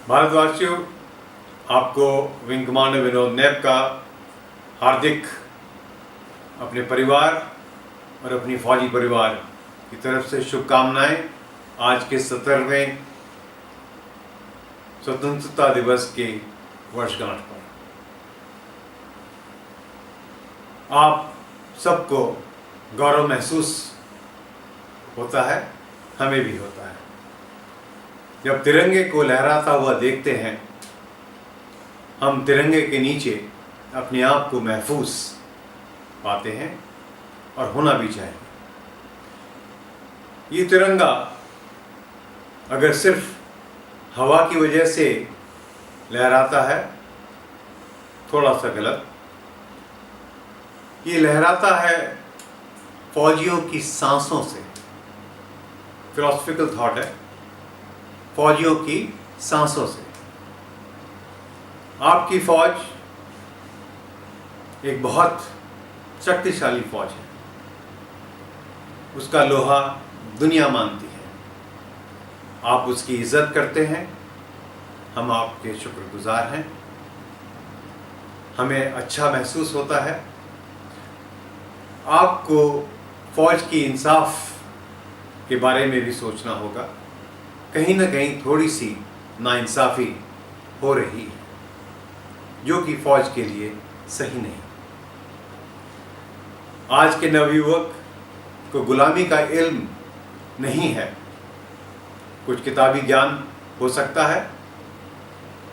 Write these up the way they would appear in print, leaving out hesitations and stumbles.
भारतवासियों, आपको wing commander Vinod नैब का हार्दिक अपने परिवार और अपनी फौजी परिवार की तरफ से शुभकामनाएं। आज के 70वें स्वतंत्रता दिवस के वर्षगांठ पर आप सबको गौरव महसूस होता है, हमें भी होता है। जब तिरंगे को लहराता हुआ देखते हैं, हम तिरंगे के नीचे अपने आप को महफूज पाते हैं और होना भी चाहिए। ये तिरंगा अगर सिर्फ हवा की वजह से लहराता है, थोड़ा सा गलत। ये लहराता है फौजियों की सांसों से। फिलोसफिकल थॉट है, फौजियों की सांसों से। आपकी फौज एक बहुत शक्तिशाली फौज है, उसका लोहा दुनिया मानती है। आप उसकी इज्जत करते हैं, हम आपके शुक्रगुजार हैं। हमें अच्छा महसूस होता है। आपको फौज की इंसाफ के बारे में भी सोचना होगा। कहीं ना कहीं थोड़ी सी नाइंसाफ़ी हो रही है, जो कि फौज के लिए सही नहीं। आज के नवयुवक को गुलामी का इल्म नहीं है। कुछ किताबी ज्ञान हो सकता है,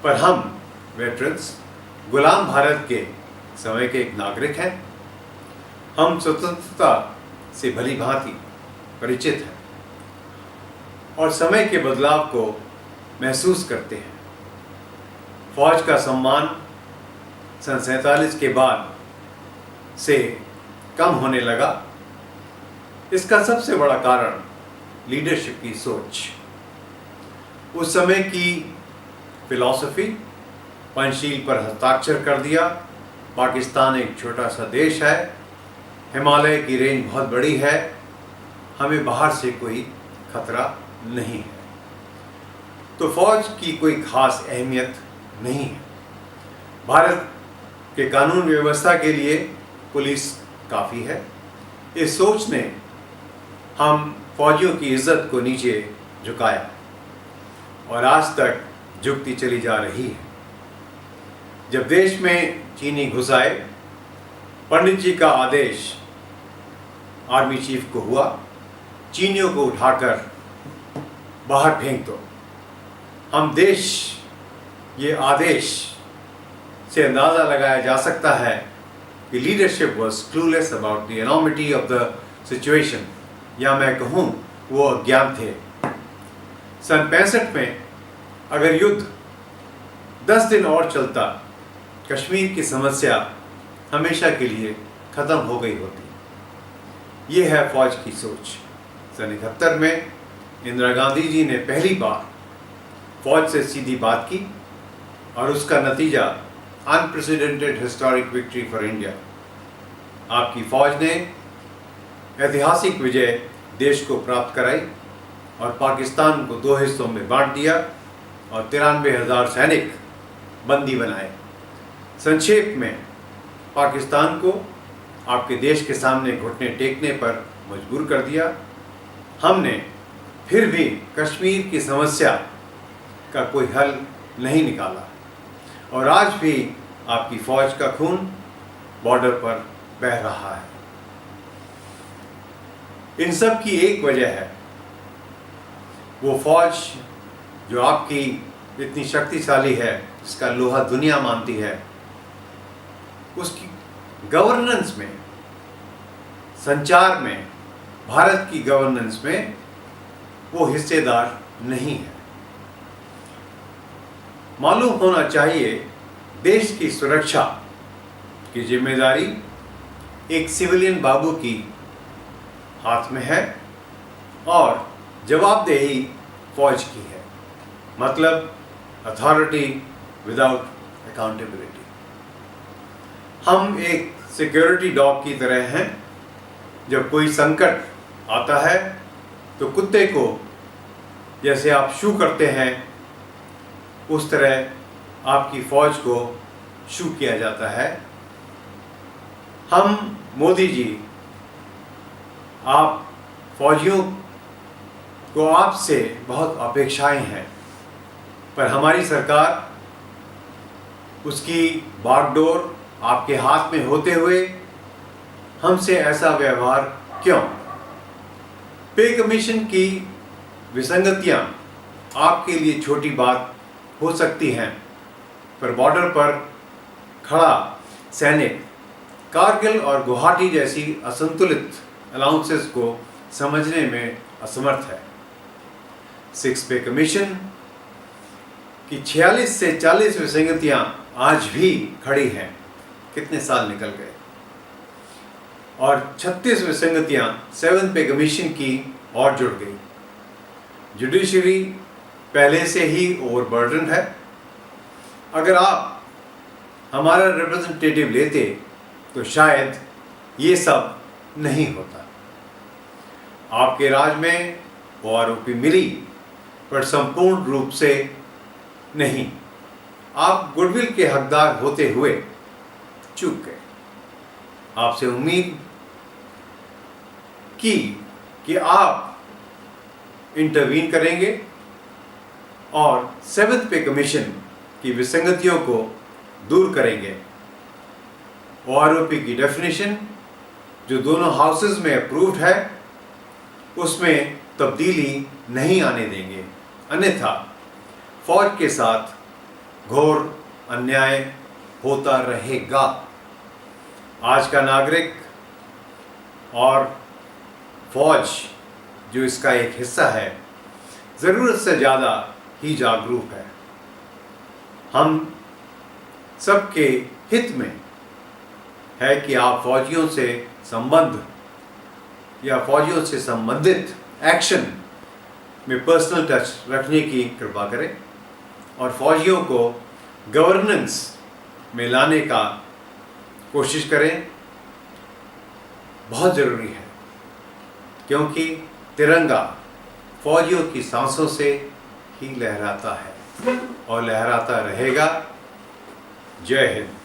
पर हम वेटरन्स गुलाम भारत के समय के एक नागरिक हैं। हम स्वतंत्रता से भली भांति परिचित हैं और समय के बदलाव को महसूस करते हैं। फौज का सम्मान सन 47 के बाद से कम होने लगा। इसका सबसे बड़ा कारण लीडरशिप की सोच। उस समय की फिलॉसफी पंचशील पर हस्ताक्षर कर दिया। पाकिस्तान एक छोटा सा देश है, हिमालय की रेंज बहुत बड़ी है, हमें बाहर से कोई खतरा नहीं है, तो फौज की कोई खास अहमियत नहीं है। भारत के कानून व्यवस्था के लिए पुलिस काफ़ी है। इस सोच ने हम फौजियों की इज्जत को नीचे झुकाया और आज तक झुकती चली जा रही है। जब देश में चीनी घुस आए, पंडित जी का आदेश आर्मी चीफ को हुआ, चीनियों को उठाकर बाहर फेंक दो। हम देश, ये आदेश से अंदाज़ा लगाया जा सकता है कि leadership was clueless about the enormity of the situation, या मैं कहूँ वो अज्ञान थे। सन 65 में अगर युद्ध 10 दिन और चलता, कश्मीर की समस्या हमेशा के लिए ख़त्म हो गई होती। ये है फौज की सोच। सन 71 में इंदिरा गांधी जी ने पहली बार फौज से सीधी बात की और उसका नतीजा unprecedented historic victory for India. आपकी फौज ने ऐतिहासिक विजय देश को प्राप्त कराई और पाकिस्तान को 2 हिस्सों में बांट दिया और 93,000 सैनिक बंदी बनाए। संक्षेप में, पाकिस्तान को आपके देश के सामने घुटने टेकने पर मजबूर कर दिया। हमने फिर भी कश्मीर की समस्या का कोई हल नहीं निकाला और आज भी आपकी फौज का खून बॉर्डर पर बह रहा है। इन सब की एक वजह है, वो फौज जो आपकी इतनी शक्तिशाली है, जिसका लोहा दुनिया मानती है, उसकी गवर्नेंस में, संचार में, भारत की गवर्नेंस में वो हिस्सेदार नहीं है। मालूम होना चाहिए, देश की सुरक्षा की जिम्मेदारी एक सिविलियन बाबू की हाथ में है और जवाबदेही फौज की है। मतलब अथॉरिटी विदाउट अकाउंटेबिलिटी। हम एक सिक्योरिटी डॉग की तरह हैं। जब कोई संकट आता है तो कुत्ते को जैसे आप शू करते हैं उस तरह आपकी फ़ौज को शू किया जाता है। हम मोदी जी, आप फौजियों को आपसे बहुत अपेक्षाएं हैं, पर हमारी सरकार उसकी बागडोर आपके हाथ में होते हुए हमसे ऐसा व्यवहार क्यों? पे कमीशन की विसंगतियां आपके लिए छोटी बात हो सकती हैं, पर बॉर्डर पर खड़ा सैनिक कारगिल और गुवाहाटी जैसी असंतुलित अलाउंसेस को समझने में असमर्थ है। 6 पे कमीशन की 46 से 40 विसंगतियां आज भी खड़ी हैं। कितने साल निकल गए, और 36 विसंगतियां 7 पे कमीशन की और जुड़ गई। जुडिशरी पहले से ही ओवरबर्डन है। अगर आप हमारा रिप्रेजेंटेटिव लेते तो शायद ये सब नहीं होता। आपके राज में OROP मिली, पर संपूर्ण रूप से नहीं। आप गुडविल के हकदार होते हुए चूक गए। आपसे उम्मीद की कि आप इंटरवीन करेंगे और 7th पे कमीशन की विसंगतियों को दूर करेंगे। OROP की डेफिनेशन जो दोनों हाउसेस में अप्रूव्ड है, उसमें तब्दीली नहीं आने देंगे, अन्यथा फौज के साथ घोर अन्याय होता रहेगा। आज का नागरिक और फौज जो इसका एक हिस्सा है, ज़रूरत से ज़्यादा ही जागरूक है। हम सबके हित में है कि आप फौजियों से संबंध या फौजियों से संबंधित एक्शन में पर्सनल टच रखने की कृपा करें और फौजियों को गवर्नेंस में लाने का कोशिश करें। बहुत ज़रूरी है, क्योंकि तिरंगा फौजियों की सांसों से ही लहराता है और लहराता रहेगा। जय हिंद।